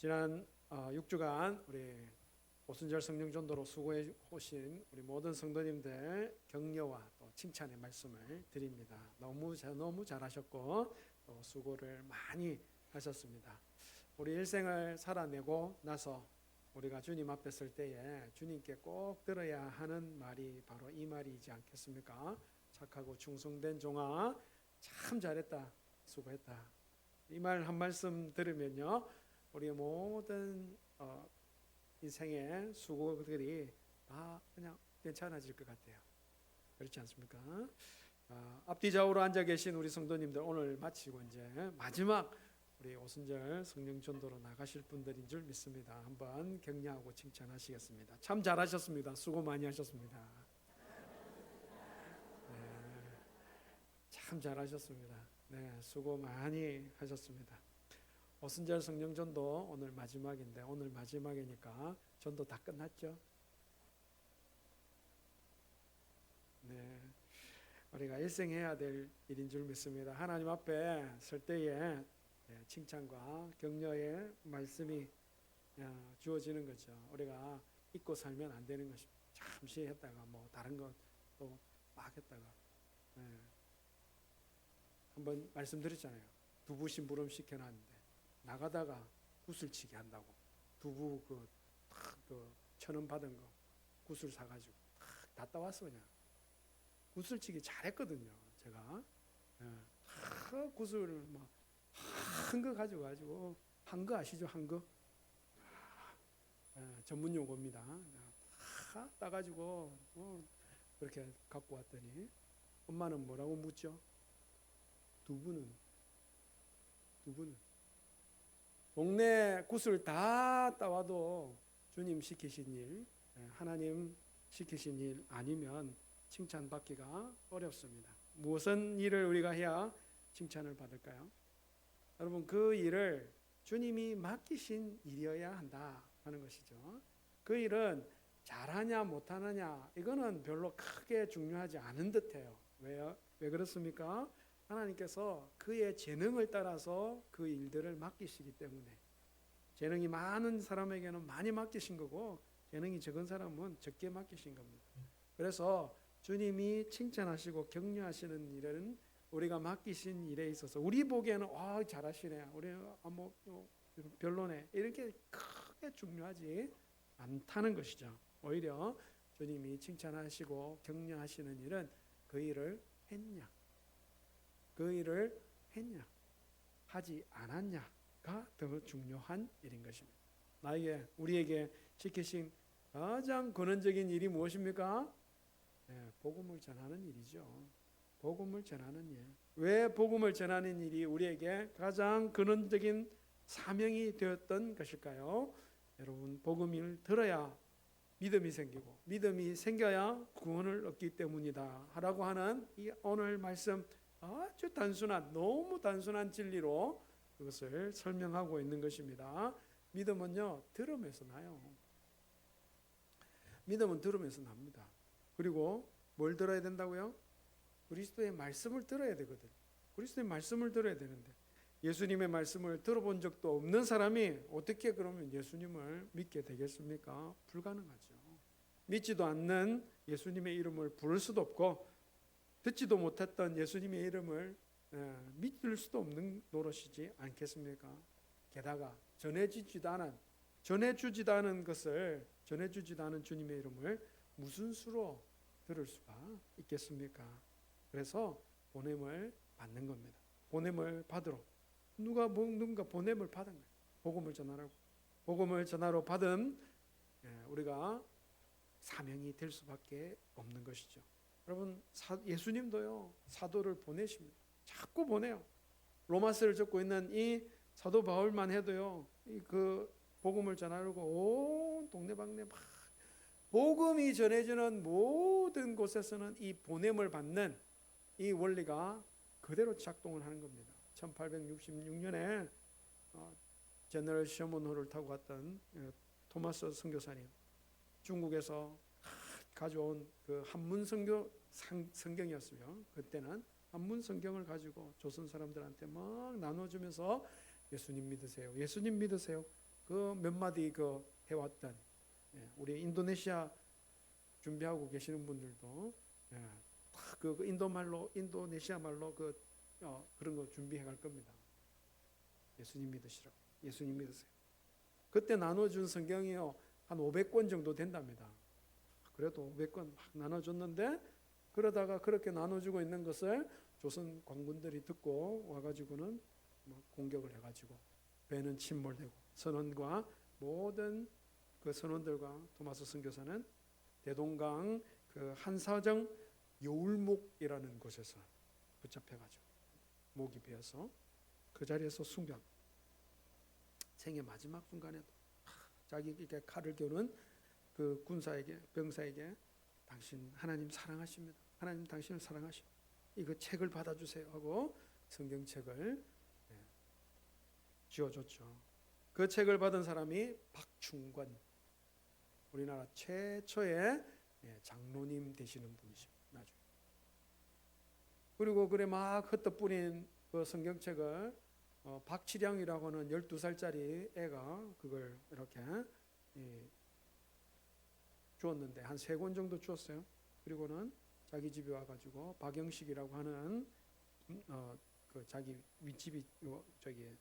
지난 6주간 우리 오순절 성령 전도로 수고해 오신 우리 모든 성도님들 격려와 또 칭찬의 말씀을 드립니다. 너무 잘하셨고 또 수고를 많이 하셨습니다. 우리 일생을 살아내고 나서 우리가 주님 앞에 설 때에 주님께 꼭 들어야 하는 말이 바로 이 말이지 않겠습니까? 착하고 충성된 종아, 참 잘했다, 수고했다. 이 말 한 말씀 들으면요, 우리의 모든 인생의 수고들이 다 그냥 괜찮아질 것 같아요. 그렇지 않습니까? 앞뒤 좌우로 앉아 계신 우리 성도님들, 오늘 마치고 이제 마지막 우리 오순절 성령 전도로 나가실 분들인 줄 믿습니다. 한번 격려하고 칭찬하시겠습니다. 참 잘하셨습니다. 수고 많이 하셨습니다. 네, 참 잘하셨습니다. 네, 수고 많이 하셨습니다. 오순절 성령 전도 오늘 마지막인데, 오늘 마지막이니까 전도 다 끝났죠? 네, 우리가 일생해야 될 일인 줄 믿습니다. 하나님 앞에 설 때에 칭찬과 격려의 말씀이 주어지는 거죠. 우리가 잊고 살면 안 되는 것입니다. 잠시 했다가 뭐 다른 것 또 막 했다가 한번 말씀드렸잖아요. 두부 심부름 시켜놨는데 나가다가 구슬치기 한다고 두부 그 1,000원 받은 거 구슬 사가지고 다 따왔어. 그냥 구슬치기 잘했거든요. 제가 구슬을 막 한 거 가지고 한 거 아시죠? 한 거 전문 용어입니다. 다 따가지고 그렇게 갖고 왔더니 엄마는 뭐라고 묻죠? 두부는 동네 구슬 다 따와도 주님 시키신 일, 하나님 시키신 일 아니면 칭찬받기가 어렵습니다. 무슨 일을 우리가 해야 칭찬을 받을까요? 여러분, 그 일을 주님이 맡기신 일이어야 한다 하는 것이죠. 그 일은 잘하냐 못하느냐 이거는 별로 크게 중요하지 않은 듯해요. 왜요? 왜 그렇습니까? 하나님께서 그의 재능을 따라서 그 일들을 맡기시기 때문에, 재능이 많은 사람에게는 많이 맡기신 거고 재능이 적은 사람은 적게 맡기신 겁니다. 그래서 주님이 칭찬하시고 격려하시는 일은 우리가 맡기신 일에 있어서 우리 보기에는 잘하시네, 우리 뭐 별로네, 이렇게 크게 중요하지 않다는 것이죠. 오히려 주님이 칭찬하시고 격려하시는 일은 그 일을 했냐, 그 일을 했냐, 하지 않았냐가 더 중요한 일인 것입니다. 우리에게 시키신 가장 근원적인 일이 무엇입니까? 복음을 전하는 일이죠. 복음을 전하는 일. 왜 복음을 전하는 일이 우리에게 가장 근원적인 사명이 되었던 것일까요? 여러분, 복음을 들어야 믿음이 생기고 믿음이 생겨야 구원을 얻기 때문이다 라고 하는 이 오늘 말씀, 아주 단순한, 너무 단순한 진리로 그것을 설명하고 있는 것입니다. 믿음은요, 들음에서 나요. 믿음은 들음에서 납니다. 그리고 뭘 들어야 된다고요? 그리스도의 말씀을 들어야 되거든요. 그리스도의 말씀을 들어야 되는데 예수님의 말씀을 들어본 적도 없는 사람이 어떻게 그러면 예수님을 믿게 되겠습니까? 불가능하죠. 믿지도 않는 예수님의 이름을 부를 수도 없고 듣지도 못했던 예수님의 이름을 믿을 수도 없는 노릇이지 않겠습니까? 게다가 전해주지도 않은 것을, 전해주지도 않은 주님의 이름을 무슨 수로 들을 수가 있겠습니까? 그래서 보냄을 받는 겁니다. 보냄을 받으러 누군가 보냄을 받은 거예요. 복음을 전하라고. 복음을 전하러 받은 우리가 사명이 될 수밖에 없는 것이죠. 여러분, 예수님도요, 사도를 보내십니다. 자꾸 보내요. 로마서를 적고 있는 이 사도 바울만 해도요, 그 복음을 전하려고 온 동네방네 막 복음이 전해지는 모든 곳에서는 이 보냄을 받는 이 원리가 그대로 작동을 하는 겁니다. 1866년에 제너럴 셔먼호를 타고 갔던 토마스 선교사님, 중국에서 가져온 그 한문 성경이었어요. 그때는 한문 성경을 가지고 조선 사람들한테 막 나눠주면서 예수님 믿으세요, 예수님 믿으세요, 그 몇 마디 그 해왔던, 우리 인도네시아 준비하고 계시는 분들도 그 인도네시아 말로 그런 거 준비해 갈 겁니다. 예수님 믿으시라고. 예수님 믿으세요. 그때 나눠준 성경이요 한 500권 정도 된답니다. 그래도 500권 막 나눠줬는데, 그러다가 그렇게 나눠주고 있는 것을 조선 관군들이 듣고 와가지고는 공격을 해가지고 배는 침몰되고, 선원과 모든 그 선원들과 토마스 선교사는 대동강 그 한사정 여울목이라는 곳에서 붙잡혀가지고 목이 베어서 그 자리에서 순교한, 생애 마지막 순간에도 자기에게 칼을 겨눈 그 군사에게, 병사에게 당신 하나님 사랑하십니다. 하나님 당신을 사랑하십니다. 이거 책을 받아주세요 하고 성경책을 쥐어줬죠. 그 책을 받은 사람이 박충권, 우리나라 최초의 장로님 되시는 분이십니다. 나중에. 그리고 그래 막 흩어뿌린 그 성경책을 박치량이라고 하는 12살짜리 애가 그걸 이렇게 주었는데, 한 3권 정도 주었어요. 그리고는 자기 집에 와가지고 박영식이라고 하는 그 자기 윗집이 저기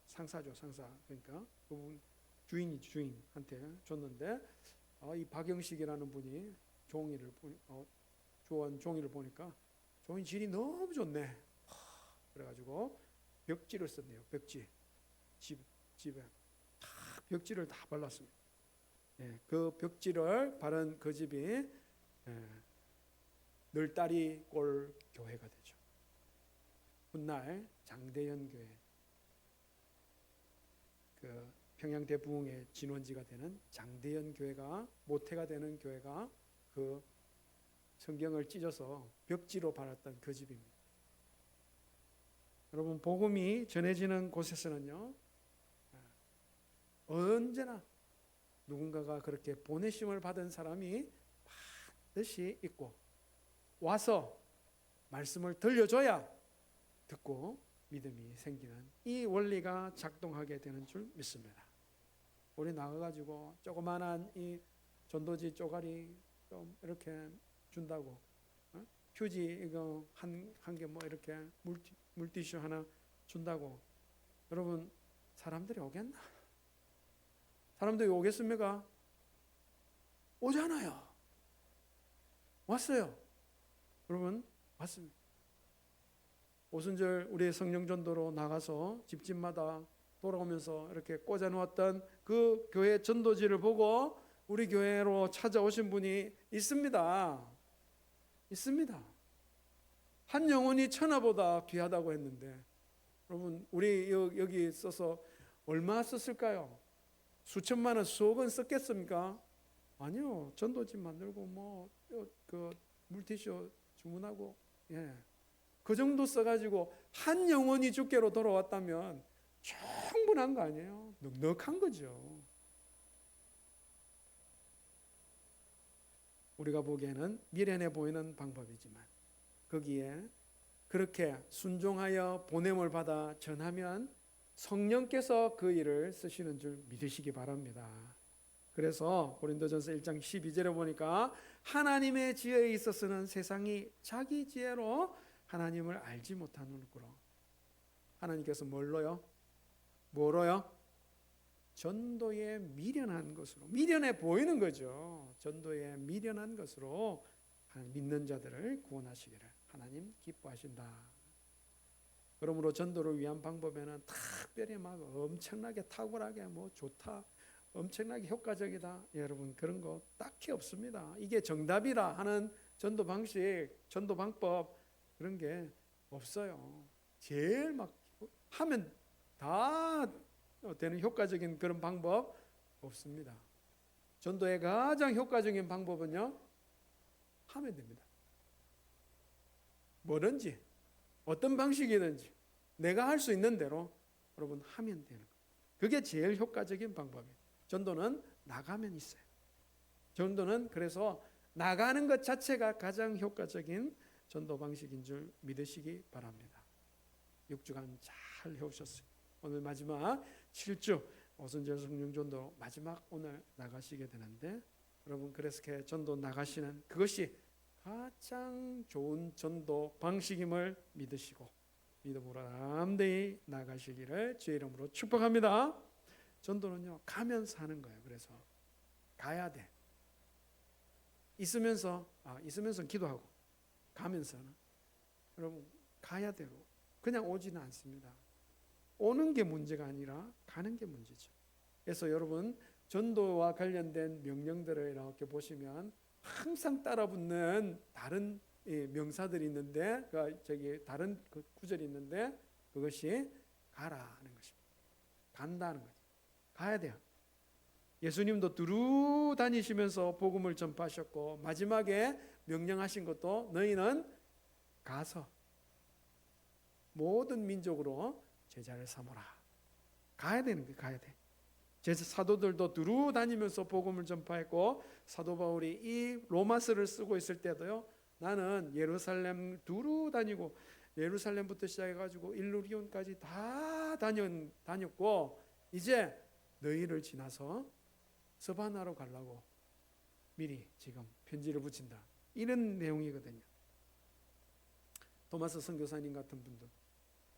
상사죠, 상사. 그러니까 그분 주인한테 줬는데, 이 박영식이라는 분이 주원 종이를 보니까 종이 질이 너무 좋네. 그래가지고 벽지를 썼네요. 벽지. 집에 벽지를 다 발랐습니다. 그 벽지를 바른 그 집이 널다리 꼴 교회가 되죠. 훗날 장대현 교회, 그 평양대 부흥의 진원지가 되는 장대현 교회가, 모태가 되는 교회가 그 성경을 찢어서 벽지로 발랐던 그 집입니다. 여러분, 복음이 전해지는 곳에서는요 언제나 누군가가 그렇게 보내심을 받은 사람이 반드시 있고, 와서 말씀을 들려줘야 듣고 믿음이 생기는 이 원리가 작동하게 되는 줄 믿습니다. 우리 나가가지고 조그만한 이 전도지 쪼가리 좀 이렇게 준다고, 휴지 이거 한 개 뭐 이렇게 물티슈 하나 준다고, 여러분 사람들이 오겠나? 사람들이 오겠습니까? 오잖아요. 왔어요. 여러분 왔습니다. 오순절 우리 성령전도로 나가서 집집마다 돌아오면서 이렇게 꽂아놓았던 그 교회 전도지를 보고 우리 교회로 찾아오신 분이 있습니다. 있습니다. 한 영혼이 천하보다 귀하다고 했는데, 여러분 우리 여기 써서 얼마 썼을까요? 수천만 원, 수억 원 썼겠습니까? 아니요. 전도지 만들고 그 물티슈 주문하고, 그 정도 써가지고 한 영혼이 주께로 돌아왔다면 충분한 거 아니에요? 넉넉한 거죠. 우리가 보기에는 미련해 보이는 방법이지만, 거기에 그렇게 순종하여 보냄을 받아 전하면 성령께서 그 일을 쓰시는 줄 믿으시기 바랍니다. 그래서 고린도전서 1장 12절에 보니까 하나님의 지혜에 있어서는 세상이 자기 지혜로 하나님을 알지 못하는구로. 하나님께서 뭐로요? 전도에 미련한 것으로, 미련해 보이는 거죠. 전도에 미련한 것으로 믿는 자들을 구원하시기를 하나님 기뻐하신다. 그러므로 전도를 위한 방법에는 특별히 막 엄청나게 탁월하게 좋다, 엄청나게 효과적이다, 여러분 그런 거 딱히 없습니다. 이게 정답이라 하는 전도 방식, 전도 방법 그런 게 없어요. 제일 막 하면 다 되는 효과적인 그런 방법 없습니다. 전도의 가장 효과적인 방법은요, 하면 됩니다. 뭐든지 어떤 방식이든지 내가 할 수 있는 대로 여러분 하면 되는 거예요. 그게 제일 효과적인 방법이에요. 전도는 나가면 있어요. 전도는 그래서 나가는 것 자체가 가장 효과적인 전도 방식인 줄 믿으시기 바랍니다. 6주간 잘 해오셨어요. 오늘 마지막 7주 오순절 성령전도 마지막 오늘 나가시게 되는데, 여러분 그래서 전도 나가시는 그것이 가장 좋은 전도 방식임을 믿으시고 믿음으로 담대히 나가시기를 주의 이름으로 축복합니다. 전도는요, 가면서 하는 거예요. 그래서 가야 돼. 있으면서 기도하고, 가면서는 여러분 가야 되고, 그냥 오지는 않습니다. 오는 게 문제가 아니라 가는 게 문제죠. 그래서 여러분 전도와 관련된 명령들을 이렇게 보시면 항상 따라붙는 다른 명사들이 있는데, 다른 구절이 있는데, 그것이 가라는 것입니다. 간다는 거죠. 가야 돼요. 예수님도 두루 다니시면서 복음을 전파하셨고, 마지막에 명령하신 것도 너희는 가서 모든 민족으로 제자를 삼으라. 가야 되는 거예요. 가야 돼. 사도들도 두루 다니면서 복음을 전파했고, 사도 바울이 이 로마서를 쓰고 있을 때도요, 나는 예루살렘 두루 다니고, 예루살렘부터 시작해가지고 일루리온까지 다 다녔고, 이제 너희를 지나서 서바나로 가려고 미리 지금 편지를 붙인다. 이런 내용이거든요. 토마스 선교사님 같은 분들,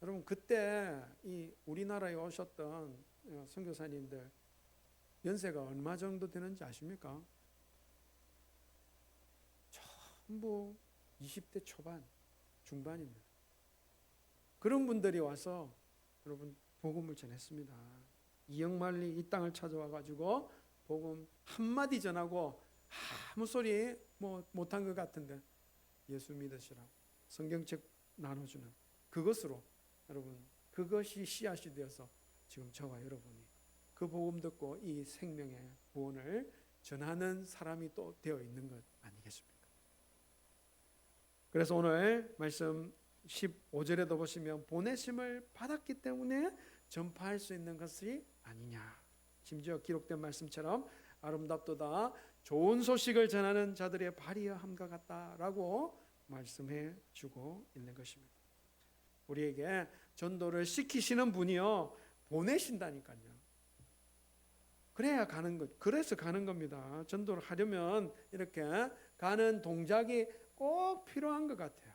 여러분 그때 이 우리나라에 오셨던 선교사님들 연세가 얼마 정도 되는지 아십니까? 전부 20대 초반, 중반입니다. 그런 분들이 와서 여러분 복음을 전했습니다. 이영만리 이 땅을 찾아와 가지고 복음 한마디 전하고 아무 소리 못한 것 같은데 예수 믿으시라고 성경책 나눠주는 그것으로, 여러분 그것이 씨앗이 되어서 지금 저와 여러분이 그 복음 듣고 이 생명의 구원을 전하는 사람이 또 되어 있는 것 아니겠습니까? 그래서 오늘 말씀 15절에도 보시면 보내심을 받았기 때문에 전파할 수 있는 것이 아니냐. 심지어 기록된 말씀처럼 아름답도다 좋은 소식을 전하는 자들의 발이함과 같다라고 말씀해 주고 있는 것입니다. 우리에게 전도를 시키시는 분이요, 보내신다니까요. 그래야 가는 것, 그래서 가는 겁니다. 전도를 하려면 이렇게 가는 동작이 꼭 필요한 것 같아요.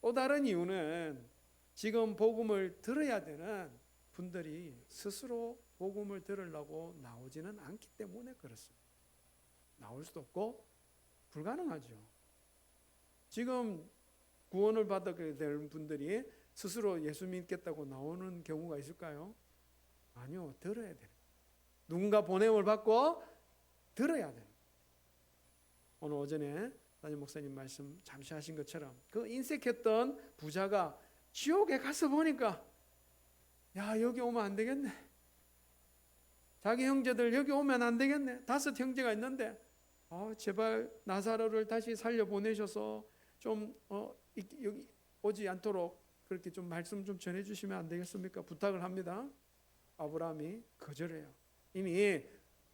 또 다른 이유는 지금 복음을 들어야 되는 분들이 스스로 복음을 들으려고 나오지는 않기 때문에 그렇습니다. 나올 수도 없고 불가능하죠. 지금 구원을 받게 될 분들이 스스로 예수 믿겠다고 나오는 경우가 있을까요? 아니요. 들어야 돼요. 누군가 보냄을 받고 들어야 돼요. 오늘 오전에 담임 목사님 말씀 잠시 하신 것처럼 그 인색했던 부자가 지옥에 가서 보니까 야, 여기 오면 안 되겠네. 자기 형제들 여기 오면 안 되겠네. 5 형제가 있는데 제발 나사로를 다시 살려보내셔서 좀 여기 오지 않도록 그렇게 좀 말씀 좀 전해주시면 안 되겠습니까? 부탁을 합니다. 아브라함이 거절해요. 이미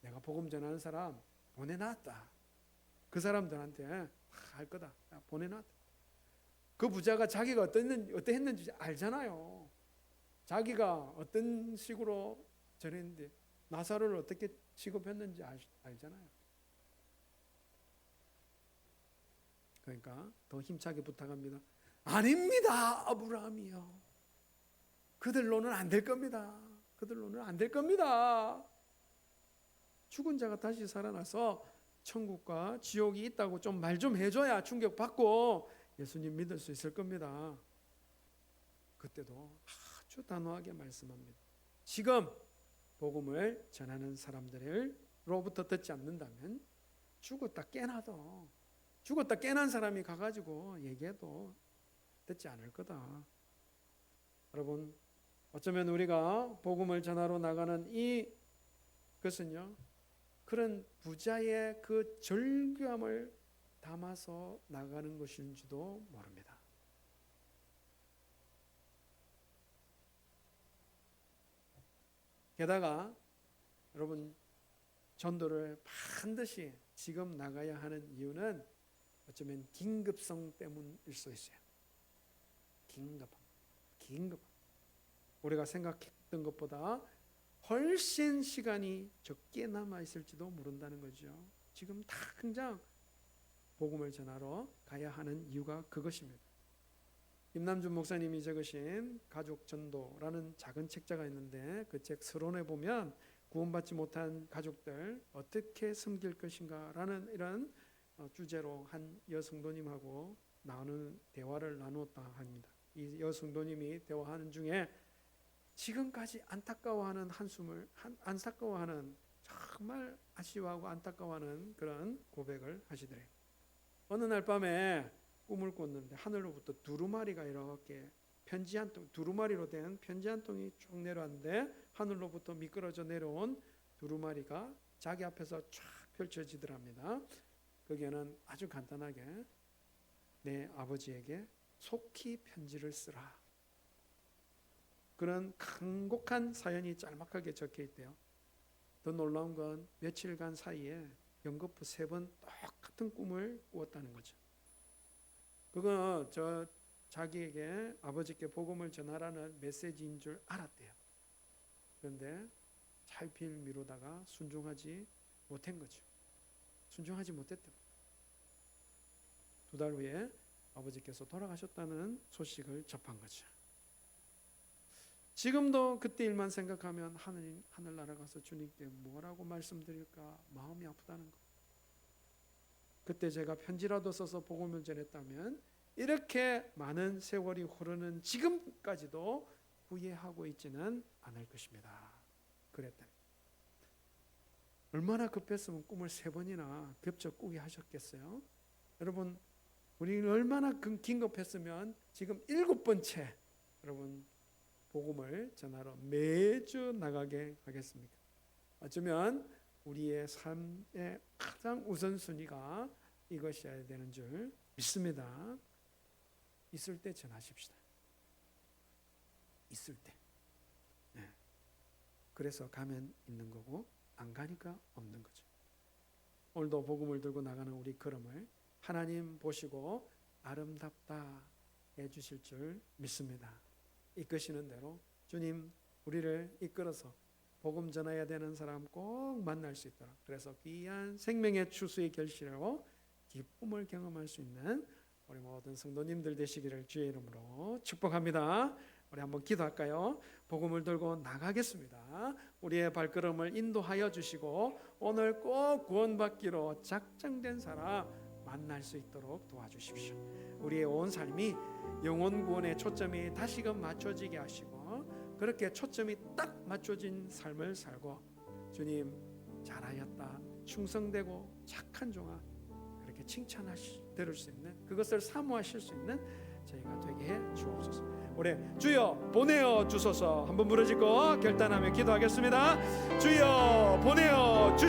내가 복음 전하는 사람 보내놨다. 그 사람들한테 할 거다. 보내놨다. 그 부자가 자기가 어떠했는지 알잖아요. 자기가 어떤 식으로 전했는데 나사로를 어떻게 취급했는지 알잖아요. 그러니까 더 힘차게 부탁합니다. 아닙니다, 아브라함이요. 그들로는 안 될 겁니다. 그들로는 안 될 겁니다. 죽은 자가 다시 살아나서 천국과 지옥이 있다고 좀 말 좀 해줘야 충격받고 예수님 믿을 수 있을 겁니다. 그때도 아주 단호하게 말씀합니다. 지금 복음을 전하는 사람들로부터 듣지 않는다면 죽었다 깨난 사람이 가가지고 얘기해도 듣지 않을 거다. 여러분, 어쩌면 우리가 복음을 전하러 나가는 이것은요, 그런 부자의 그 절규함을 담아서 나가는 것인지도 모릅니다. 게다가 여러분, 전도를 반드시 지금 나가야 하는 이유는 어쩌면 긴급성 때문일 수 있어요. 긴급. 우리가 생각했던 것보다 훨씬 시간이 적게 남아 있을지도 모른다는 거죠. 지금 당장 복음을 전하러 가야 하는 이유가 그것입니다. 김남준 목사님이 적으신 가족 전도라는 작은 책자가 있는데 그 책 서론에 보면 구원받지 못한 가족들 어떻게 섬길 것인가라는 이런 주제로 한 여성도님하고 나누는 대화를 나누었다 합니다. 이 여성도님이 대화하는 중에 지금까지 안타까워하는 안타까워하는 정말 아쉬워하고 안타까워하는 그런 고백을 하시더래요. 어느 날 밤에 꿈을 꿨는데 하늘로부터 두루마리가 이렇게 편지 한 통, 두루마리로 된 편지 한 통이 쭉 내려왔는데 하늘로부터 미끄러져 내려온 두루마리가 자기 앞에서 쫙 펼쳐지더랍니다. 거기에는 아주 간단하게 내 아버지에게 속히 편지를 쓰라. 그런 간곡한 사연이 짤막하게 적혀 있대요. 더 놀라운 건 며칠간 사이에 연거푸 3번 똑같은 꿈을 꾸었다는 거죠. 그건 자기에게 아버지께 복음을 전하라는 메시지인 줄 알았대요. 그런데 차일피일 미루다가 순종하지 못한 거죠. 순종하지 못했대요. 2달 후에 아버지께서 돌아가셨다는 소식을 접한 거죠. 지금도 그때 일만 생각하면 하늘나라 가서 주님께 뭐라고 말씀드릴까 마음이 아프다는 거. 그때 제가 편지라도 써서 복음을 전했다면 이렇게 많은 세월이 흐르는 지금까지도 후회하고 있지는 않을 것입니다. 그랬더니 얼마나 급했으면 꿈을 3번이나 겹쳐 꾸게 하셨겠어요? 여러분 우리는 얼마나 긴급했으면 지금 7번째 여러분 복음을 전하러 매주 나가게 하겠습니까? 어쩌면 우리의 삶의 가장 우선순위가 이것이어야 되는 줄 믿습니다. 있을 때 전하십시다. 있을 때. 네. 그래서 가면 있는 거고 안 가니까 없는 거죠. 오늘도 복음을 들고 나가는 우리 걸음을 하나님 보시고 아름답다 해주실 줄 믿습니다. 이끄시는 대로 주님 우리를 이끌어서 복음 전해야 되는 사람 꼭 만날 수 있도록 그래서 귀한 생명의 추수의 결실하고 기쁨을 경험할 수 있는 우리 모든 성도님들 되시기를 주의 이름으로 축복합니다. 우리 한번 기도할까요? 복음을 들고 나가겠습니다. 우리의 발걸음을 인도하여 주시고 오늘 꼭 구원받기로 작정된 사람 만날 수 있도록 도와주십시오. 우리의 온 삶이 영혼 구원의 초점이 다시금 맞춰지게 하시고 그렇게 초점이 딱 맞춰진 삶을 살고 주님 잘하였다 충성되고 착한 종아 그렇게 들을 수 있는 그것을 사모하실 수 있는 저희가 되게 해 주옵소서. 우리 주여 보내어 주소서 한번 부르짖고 결단하며 기도하겠습니다. 주여 보내어 주시옵소서.